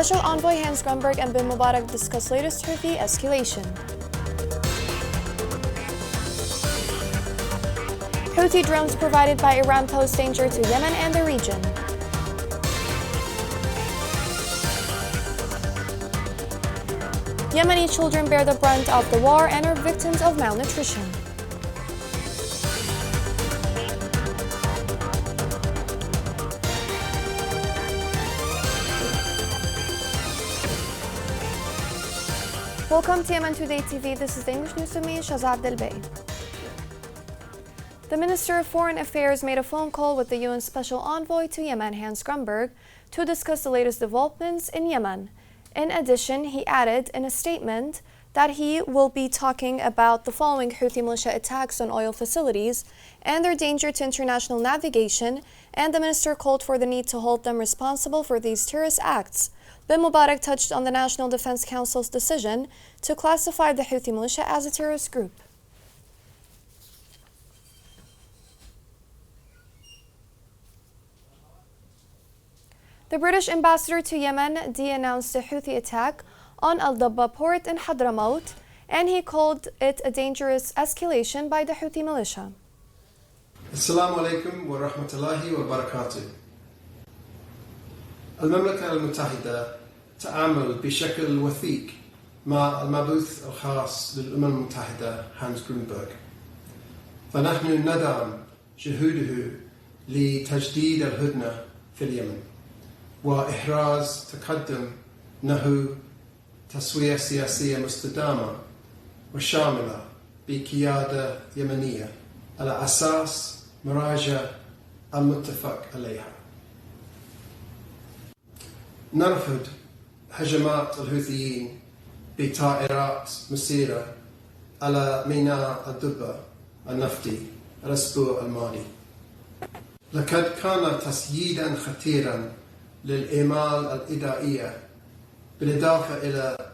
Special Envoy Hans Grunberg and bin Mubarak discuss latest Houthi escalation. Houthi drones provided by Iran pose danger to Yemen and the region. Yemeni children bear the brunt of the war and are victims of malnutrition. Welcome to Yemen Today TV. This is the English news with me, Shazad Delbey. The Minister of Foreign Affairs made a phone call with the UN Special Envoy to Yemen, Hans Grunberg, to discuss the latest developments in Yemen. In addition, he added in a statement that he will be talking about the following Houthi militia attacks on oil facilities and their danger to international navigation, and the minister called for the need to hold them responsible for these terrorist acts. Bin Mubarak touched on the National Defense Council's decision to classify the Houthi militia as a terrorist group. The British ambassador to Yemen denounced a Houthi attack on Al-Dabba port in Hadramaut, and he called it a dangerous escalation by the Houthi militia. Assalamu alaikum wa rahmatullahi wa barakatuh. المملكة المتحدة تعامل بشكل وثيق مع المبعوث الخاص للأمم المتحدة هانز غرونبرغ، فنحن ندعم جهوده لتجديد الهدنة في اليمن وإحراز تقدم نحو تسوية سياسية مستدامة وشاملة بقيادة يمنية على أساس مراجعة المتفق عليها. نرفض هجمات الحوثيين بطائرات مسيرة على ميناء الدبة النفطي الأسبوع الماضي. لقد كان تسييدا خطيرا للإعمال الإدارية بالإضافة إلى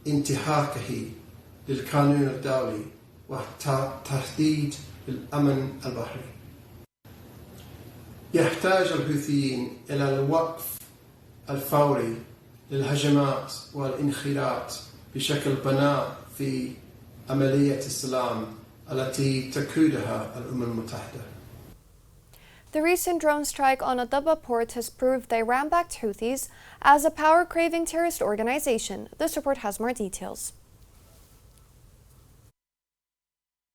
انتهاكه للقانون الدولي وتهديد للأمن البحري. يحتاج الحوثيين إلى الوقف الفوري للهجمات والانخراط بشكل بناء في عملية السلام التي تقودها الأمم المتحدة. The recent drone strike on Al-Dabba port has proved the Iran-backed Houthis as a power-craving terrorist organization. This report has more details.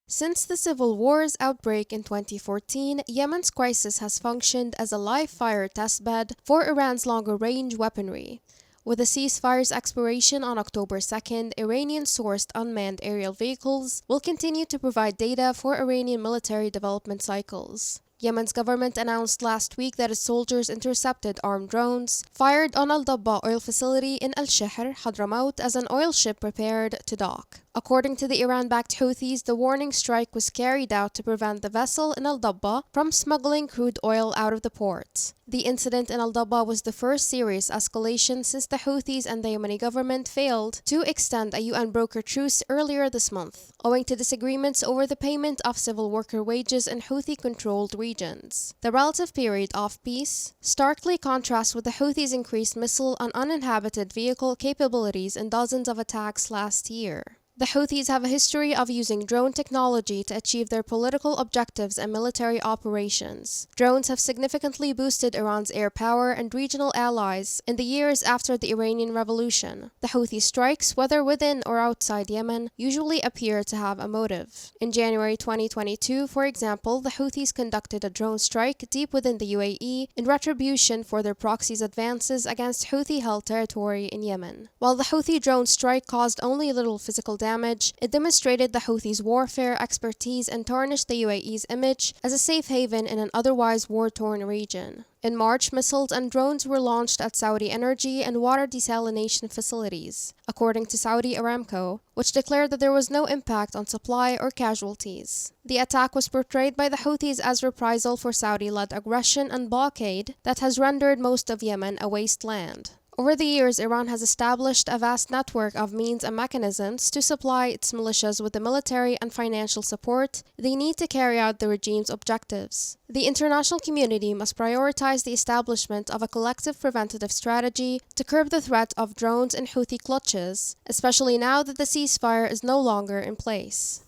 Since the civil war's outbreak in 2014, Yemen's crisis has functioned as a live-fire testbed for Iran's longer-range weaponry. With the ceasefire's expiration on October 2nd, Iranian-sourced unmanned aerial vehicles will continue to provide data for Iranian military development cycles. Yemen's government announced last week that its soldiers intercepted armed drones fired on Al-Dabba oil facility in Al-Shahr, Hadramaut, as an oil ship prepared to dock. According to the Iran-backed Houthis, the warning strike was carried out to prevent the vessel in Al-Dabba from smuggling crude oil out of the port. The incident in Al-Dabba was the first serious escalation since the Houthis and the Yemeni government failed to extend a UN broker truce earlier this month, owing to disagreements over the payment of civil worker wages in Houthi-controlled regions. The relative period of peace starkly contrasts with the Houthis' increased missile and uninhabited vehicle capabilities in dozens of attacks last year. The Houthis have a history of using drone technology to achieve their political objectives and military operations. Drones have significantly boosted Iran's air power and regional allies in the years after the Iranian Revolution. The Houthi strikes, whether within or outside Yemen, usually appear to have a motive. In January 2022, for example, the Houthis conducted a drone strike deep within the UAE in retribution for their proxies' advances against Houthi-held territory in Yemen. While the Houthi drone strike caused only little physical damage, it demonstrated the Houthis' warfare expertise and tarnished the UAE's image as a safe haven in an otherwise war-torn region. In March, missiles and drones were launched at Saudi energy and water desalination facilities, according to Saudi Aramco, which declared that there was no impact on supply or casualties. The attack was portrayed by the Houthis as reprisal for Saudi-led aggression and blockade that has rendered most of Yemen a wasteland. Over the years, Iran has established a vast network of means and mechanisms to supply its militias with the military and financial support they need to carry out the regime's objectives. The international community must prioritize the establishment of a collective preventative strategy to curb the threat of drones and Houthi clutches, especially now that the ceasefire is no longer in place.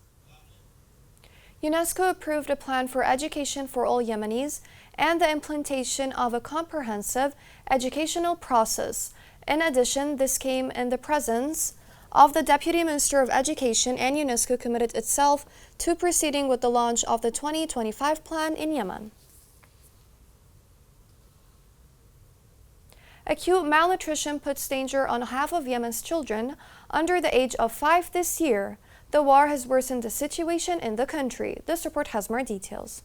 UNESCO approved a plan for education for all Yemenis and the implementation of a comprehensive educational process. In addition, this came in the presence of the Deputy Minister of Education, and UNESCO committed itself to proceeding with the launch of the 2025 plan in Yemen. Acute malnutrition puts danger on half of Yemen's children under the age of 5 this year. The war has worsened the situation in the country. This report has more details.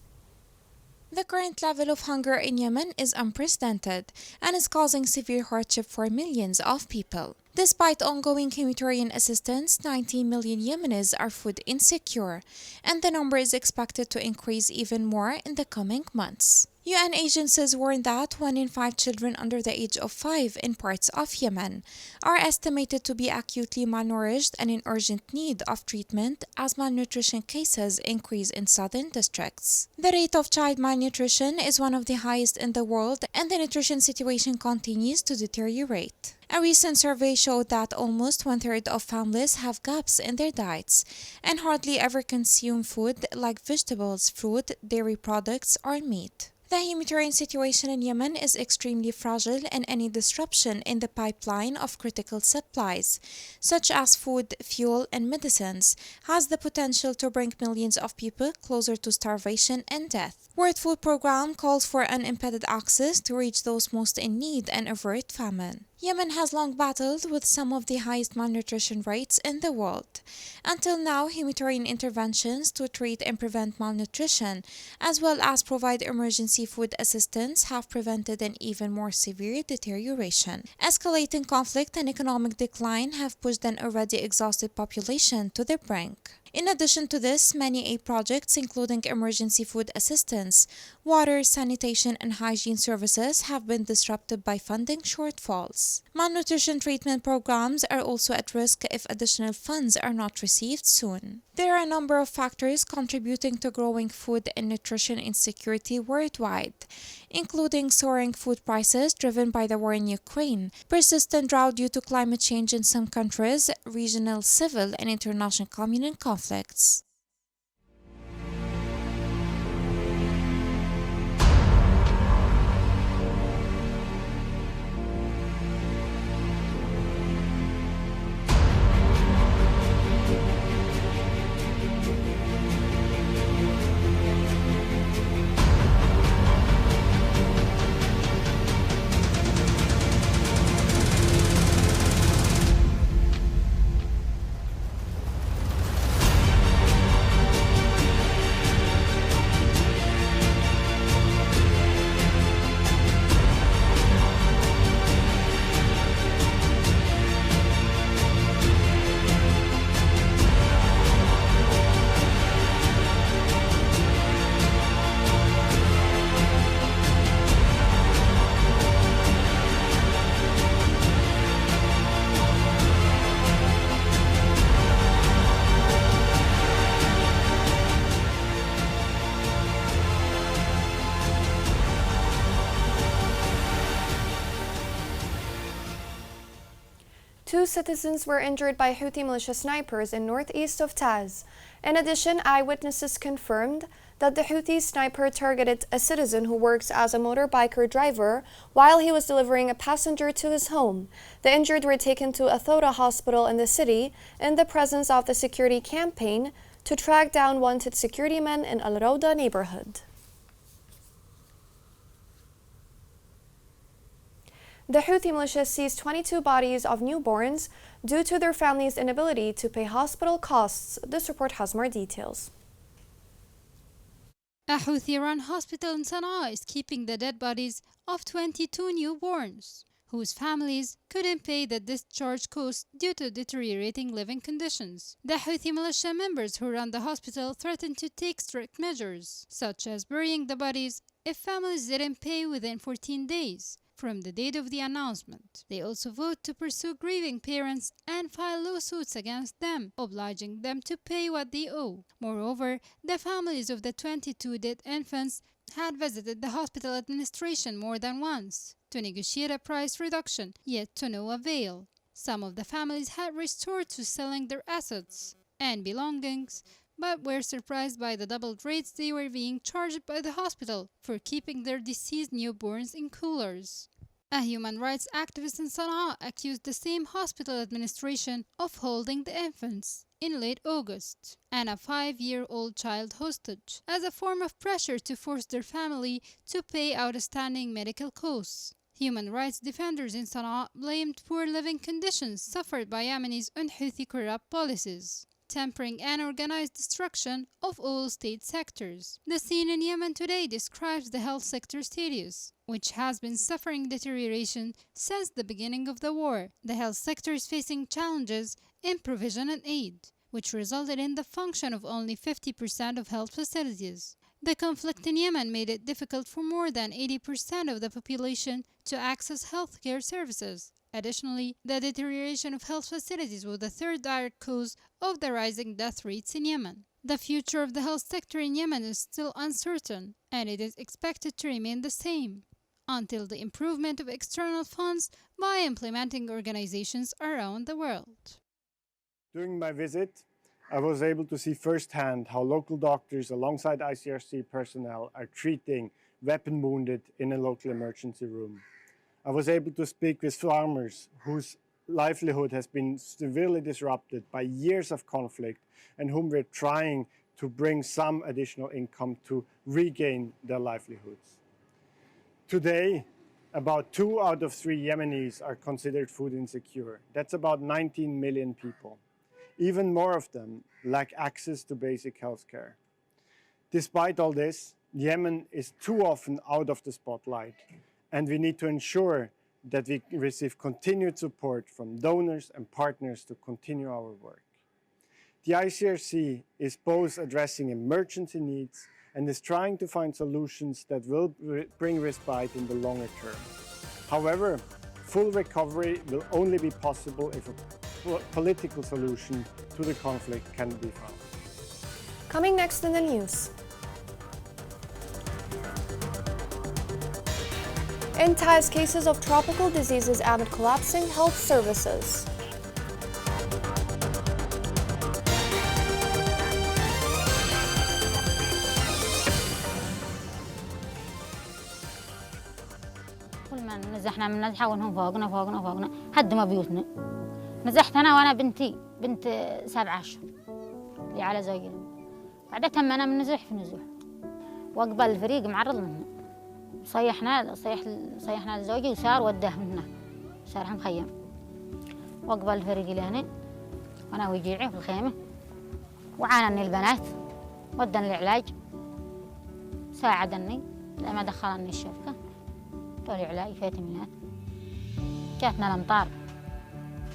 The current level of hunger in Yemen is unprecedented and is causing severe hardship for millions of people. Despite ongoing humanitarian assistance, 19 million Yemenis are food insecure, and the number is expected to increase even more in the coming months. UN agencies warn that 1 in 5 children under the age of 5 in parts of Yemen are estimated to be acutely malnourished and in urgent need of treatment as malnutrition cases increase in southern districts. The rate of child malnutrition is one of the highest in the world, and the nutrition situation continues to deteriorate. A recent survey showed that almost 1/3 of families have gaps in their diets and hardly ever consume food like vegetables, fruit, dairy products, or meat. The humanitarian situation in Yemen is extremely fragile, and any disruption in the pipeline of critical supplies, such as food, fuel, and medicines, has the potential to bring millions of people closer to starvation and death. World Food Programme calls for unimpeded access to reach those most in need and avert famine. Yemen has long battled with some of the highest malnutrition rates in the world. Until now, humanitarian interventions to treat and prevent malnutrition, as well as provide emergency food assistance, have prevented an even more severe deterioration. Escalating conflict and economic decline have pushed an already exhausted population to the brink. In addition to this, many aid projects, including emergency food assistance, water, sanitation, and hygiene services, have been disrupted by funding shortfalls. Malnutrition treatment programs are also at risk if additional funds are not received soon. There are a number of factors contributing to growing food and nutrition insecurity worldwide, including soaring food prices driven by the war in Ukraine, persistent drought due to climate change in some countries, regional, civil, and international communal conflicts. Two citizens were injured by Houthi militia snipers in northeast of Taz. In addition, eyewitnesses confirmed that the Houthi sniper targeted a citizen who works as a motorbiker driver while he was delivering a passenger to his home. The injured were taken to a Thoda hospital in the city in the presence of the security campaign to track down wanted security men in Al Rawda neighborhood. The Houthi militia seized 22 bodies of newborns due to their families' inability to pay hospital costs. This report has more details. A Houthi-run hospital in Sana'a is keeping the dead bodies of 22 newborns, whose families couldn't pay the discharge costs due to deteriorating living conditions. The Houthi militia members who run the hospital threatened to take strict measures, such as burying the bodies if families didn't pay within 14 days. from the date of the announcement. They also vote to pursue grieving parents and file lawsuits against them, obliging them to pay what they owe. Moreover, the families of the 22 dead infants had visited the hospital administration more than once to negotiate a price reduction, yet to no avail. Some of the families had resorted to selling their assets and belongings, but were surprised by the doubled rates they were being charged by the hospital for keeping their deceased newborns in coolers. A human rights activist in Sana'a accused the same hospital administration of holding the infants in late August and a 5-year-old child hostage as a form of pressure to force their family to pay outstanding medical costs. Human rights defenders in Sana'a blamed poor living conditions suffered by Yemenis on Houthi corrupt policies, tempering and organized destruction of all state sectors. The scene in Yemen today describes the health sector status, which has been suffering deterioration since the beginning of the war. The health sector is facing challenges in provision and aid, which resulted in the function of only 50% of health facilities. The conflict in Yemen made it difficult for more than 80% of the population to access healthcare services. Additionally, the deterioration of health facilities was the third direct cause of the rising death rates in Yemen. The future of the health sector in Yemen is still uncertain, and it is expected to remain the same until the improvement of external funds by implementing organizations around the world. During my visit, I was able to see firsthand how local doctors alongside ICRC personnel are treating weapon wounded in a local emergency room. I was able to speak with farmers whose livelihood has been severely disrupted by years of conflict and whom we're trying to bring some additional income to regain their livelihoods. Today, about 2 out of 3 Yemenis are considered food insecure. That's about 19 million people. Even more of them lack access to basic health care. Despite all this, Yemen is too often out of the spotlight, and we need to ensure that we receive continued support from donors and partners to continue our work. The ICRC is both addressing emergency needs and is trying to find solutions that will bring respite in the longer term. However, full recovery will only be possible if a political solution to the conflict can be found. Coming next in the news. In Thai's cases of tropical diseases amid collapsing health services. كل ما نزحنا من نزحة وانهم فوقنا هدموا بيوتنا. نزحت أنا وأنا بنت 7 أشهر اللي على زوجي. بعدها تمنا من نزح في نزوح. وقبل الفريق معرض لنا. صيحنا لزوجي وسار وداه من هنا. صار مخيم. وقبل الفريق اللي هنا وأنا وجيعي في الخيمة. وعانني البنات. ودني العلاج. ساعدني لما دخلني الشركة. طولي علاج فيتامينات. جاتنا الأمطار.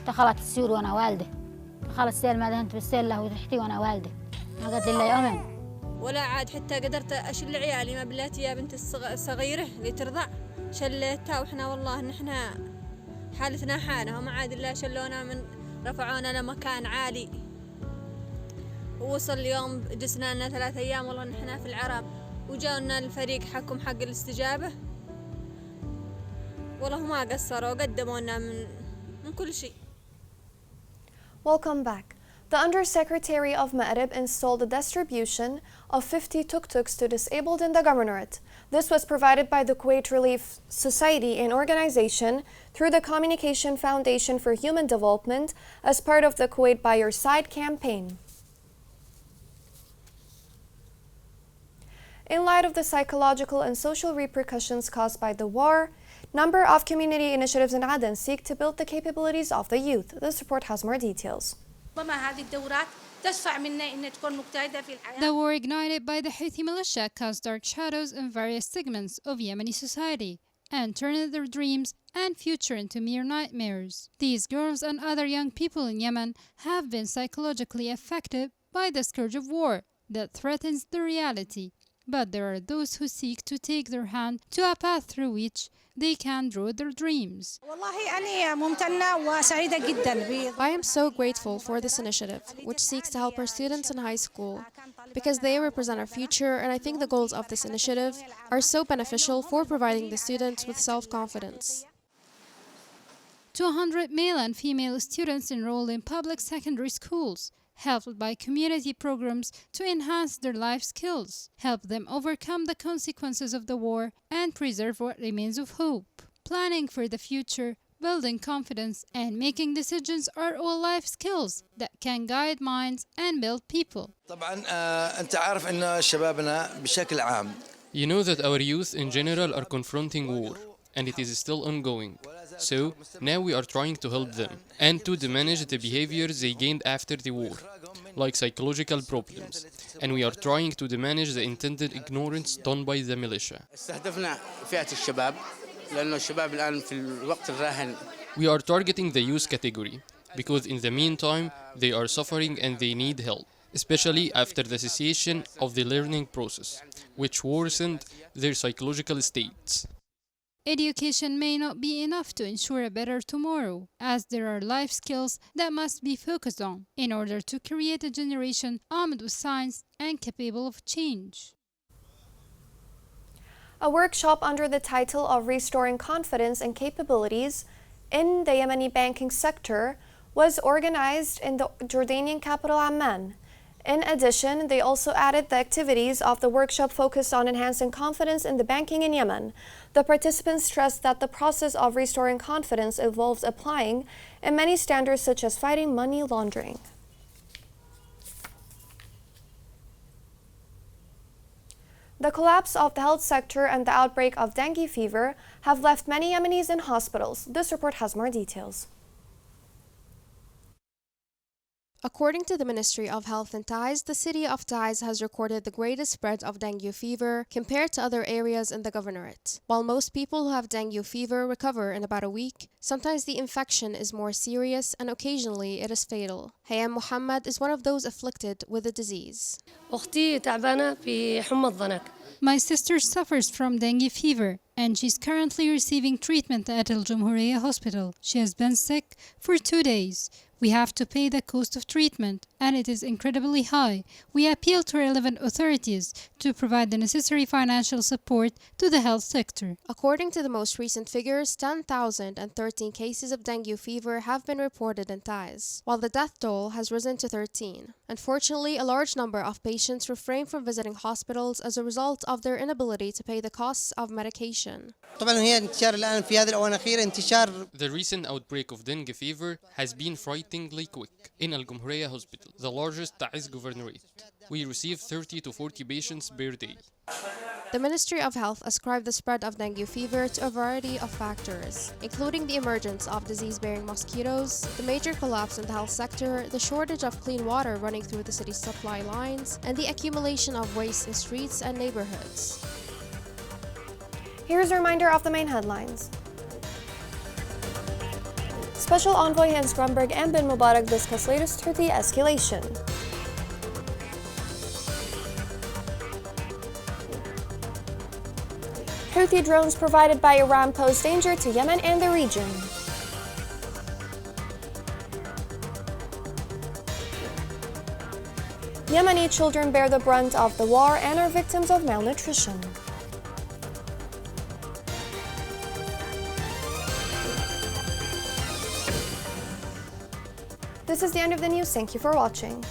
دخلت السيول وانا والده. دخل السيل ما دهنت بالسيل له تحتي وانا والده. ما قلت الا يومين. ولا عاد حتى قدرت اشيل عيالي ما بلاتي يا بنت الصغيره اللي ترضع شليتها واحنا والله نحن حالتنا حالها وما عاد الا شلونا من رفعونا لمكان عالي. ووصل اليوم جسنا لنا 3 أيام والله نحن في العرب وجاونا الفريق حقهم حق الاستجابه. والله ما قصروا قدموا لنا من كل شيء. Welcome back. The Undersecretary of Ma'rib installed the distribution of 50 tuk-tuks to disabled in the governorate. This was provided by the Kuwait Relief Society, an organization through the Communication Foundation for Human Development as part of the Kuwait By Your Side campaign. In light of the psychological and social repercussions caused by the war, number of community initiatives in Aden seek to build the capabilities of the youth. This report has more details. The war ignited by the Houthi militia cast dark shadows in various segments of Yemeni society and turned their dreams and future into mere nightmares. These girls and other young people in Yemen have been psychologically affected by the scourge of war that threatens their reality but there are those who seek to take their hand to a path through which they can draw their dreams. I am so grateful for this initiative, which seeks to help our students in high school, because they represent our future, and I think the goals of this initiative are so beneficial for providing the students with self-confidence. 200 male and female students enroll in public secondary schools, helped by community programs to enhance their life skills, help them overcome the consequences of the war, and preserve what remains of hope. Planning for the future, building confidence, and making decisions are all life skills that can guide minds and build people. أنت عارف إن شبابنا بشكل عام. You know that our youth in general are confronting war, and it is still ongoing. So, now we are trying to help them, and to diminish the behaviors they gained after the war, like psychological problems. And we are trying to diminish the intended ignorance done by the militia. استهدفنا فئة الشباب لأنه الشباب الآن في الوقت الراهن. We are targeting the youth category, because in the meantime, they are suffering and they need help, especially after the cessation of the learning process, which worsened their psychological states. Education may not be enough to ensure a better tomorrow, as there are life skills that must be focused on in order to create a generation armed with science and capable of change. A workshop under the title of Restoring Confidence and Capabilities in the Yemeni banking sector was organized in the Jordanian capital Amman. In addition, they also added the activities of the workshop focused on enhancing confidence in the banking in Yemen. The participants stressed that the process of restoring confidence involves applying in many standards such as fighting money laundering. The collapse of the health sector and the outbreak of dengue fever have left many Yemenis in hospitals. This report has more details. According to the Ministry of Health and Taiz, the city of Taiz has recorded the greatest spread of dengue fever compared to other areas in the governorate. While most people who have dengue fever recover in about a week, sometimes the infection is more serious and occasionally it is fatal. Hayam Muhammad is one of those afflicted with the disease. My sister suffers from dengue fever and she's currently receiving treatment at Al Jumhuriyah Hospital. She has been sick for 2 days. We have to pay the cost of treatment, and it is incredibly high. We appeal to relevant authorities to provide the necessary financial support to the health sector. According to the most recent figures, 10,013 cases of dengue fever have been reported in Taiz, while the death toll has risen to 13. Unfortunately, a large number of patients refrain from visiting hospitals as a result of their inability to pay the costs of medication. The recent outbreak of dengue fever has been frighteningly quick in Al Jumhuriyah Hospital, the largest Taiz governorate. We receive 30 to 40 patients per day. The Ministry of Health ascribed the spread of dengue fever to a variety of factors, including the emergence of disease-bearing mosquitoes, the major collapse in the health sector, the shortage of clean water running through the city's supply lines, and the accumulation of waste in streets and neighborhoods. Here's a reminder of the main headlines. Special Envoy Hans Grunberg and bin Mubarak discuss latest Houthi escalation. Houthi drones provided by Iran pose danger to Yemen and the region. Yemeni children bear the brunt of the war and are victims of malnutrition. This is the end of the news. Thank you for watching.